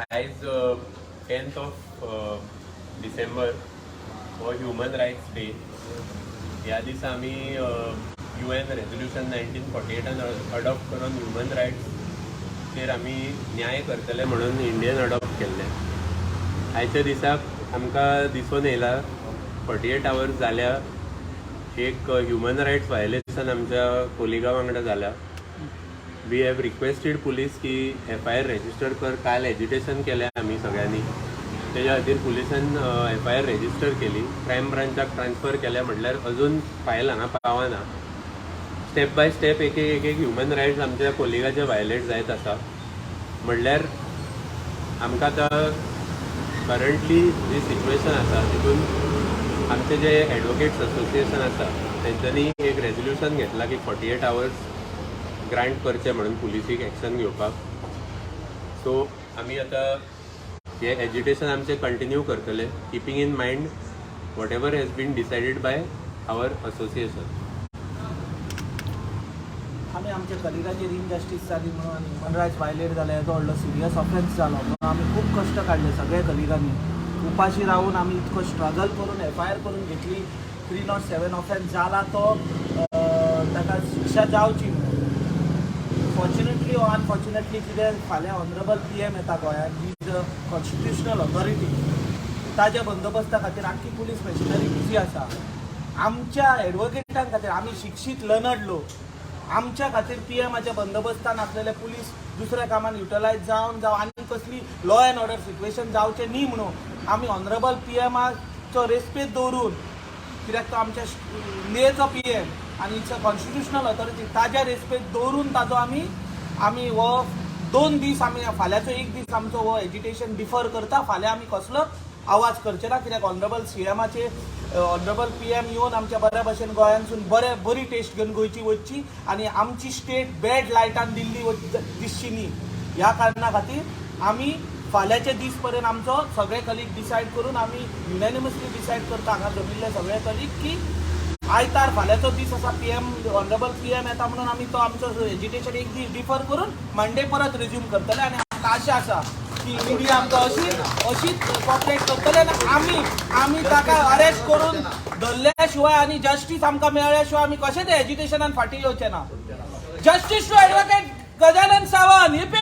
आयज 10th of December हो human rights day. ह्या दिसा आमी UN रेजोल्यूशन 1948 अडॉप्ट करून ह्युमन रायट्सचेर आमी न्याय करतले म्हणून इंडियन अडॉप्ट केल्ले. आयच्या दिसाक आमकां दिसून येयला 48 आवर्स जाल्या एक ह्युमन रायट्स वायलेशन आमच्या कोलिगा वांगडा जाला. वी हॅव रिक्वेस्टेड पुलीस की FIR रेजिस्टर कर. काल एजिटेशन केलें आमी सगळ्यांनी. तेज्या खातीर पुलिसान FIR रेजिस्टर केली. क्रायम ब्रांचाक ट्रान्सफर केल्या म्हटल्यार अजून फायल हांगा पावना. स्टेप बाय स्टेप एक एक ह्युमन रायट्स आमच्या कोलिगाचे वायलेट जायत आसा. म्हटल्यार आमकां आतां करंटली जी सिच्युएशन आसा तितून आमचे जे एडवोकेट्स असोसिएशन आसा तेंच्यांनी एक रेजोल्यूशन घेतला की 48 आवर्स ग्रांट करचे म्हणून पुलिसीक एक्शन घेवपाक. सो आमी आतां हे एजिटेशन आमचे कंटिन्यू करतले, keeping in mind whatever has been decided by our association. आमी आमच्या कलिगाचेर इनजस्टीस जाली म्हणून आनी ह्युमन रायट्स वायलेट जाले हेजो व्हडलो सिरियस ऑफेन्स जालो म्हणून आमी खूब कश्ट काडले सगळे कलिगांनी. उपाशी रावून आमी इतको स्ट्रगल करून FIR करून घेतली. 307 ऑफेन्स जाला तो ताका शिक्षा जावची म्हणून. फॉर्च्युनेटली ऑर अनफॉर्च्युनेटली कितें फाल्यां ऑनरेबल PM येता गोंयांत, he is a constitutional authority. ताज्या बंदोबस्ता खातीर आख्खी पुलीस मशिनरी बिजी आसा. आमच्या एडवोकेटां खातीर आमी शिक्षीत लर्नड लोक, आमच्या खातीर PMच्या बंदोबस्तान आसलेले पुलीस दुसऱ्या कामान युटिलायज जावन आनी कसली लॉ एंड ऑर्डर सिच्युएशन जावचें न्ही म्हणून आमी ऑनरेबल PMचो रेस्पेद दवरून, कित्याक तो आमच्या नेचो PM आनी इट्स अ कॉन्स्टिट्युशनल ऑथॉरिटी, ताज्या रेस्पेद दवरून ताजो आमी हो 2 दीस आमी फाल्यांचो 1 दीस आमचो हो एजिटेशन डिफर करता. फाल्यां आमी कसलोच आवाज करचे ना, कित्याक ऑनरेबल CMचे ऑनरेबल PM येवन आमच्या बऱ्या भशेन गोंयांतसून बरी टेस्ट घेवन गोंयची वचची आनी आमची स्टेट बॅड लायटान दिल्ली दिसची न्ही. ह्या कारणां खातीर आमी फाल्यांचे दीस पर्यंत आमचो सगळे कलीग डिसायड करून आमी युनॅनिमसली डिसायड करता हांगा जमिल्ले सगळे कलीग की आयतार फाल्यांचो दीस आसा ऑनरेबल PM येता म्हणून आमी तो आमचो एजिटेशन 1 दीस डिफर करून मंडे परत रिज्यूम करतले. आनी आमकां आशा आसा की मिडिया आमकां अशीच कॉपरेट करतले आनी आमी ताका अरेस्ट करून धरल्या शिवाय आनी जस्टीस आमकां मेळ्ळ्या शिवाय आमी कशें तें एजिटेशनान फाटीं येवचे ना. Justice to advocate Gajanan Sawant.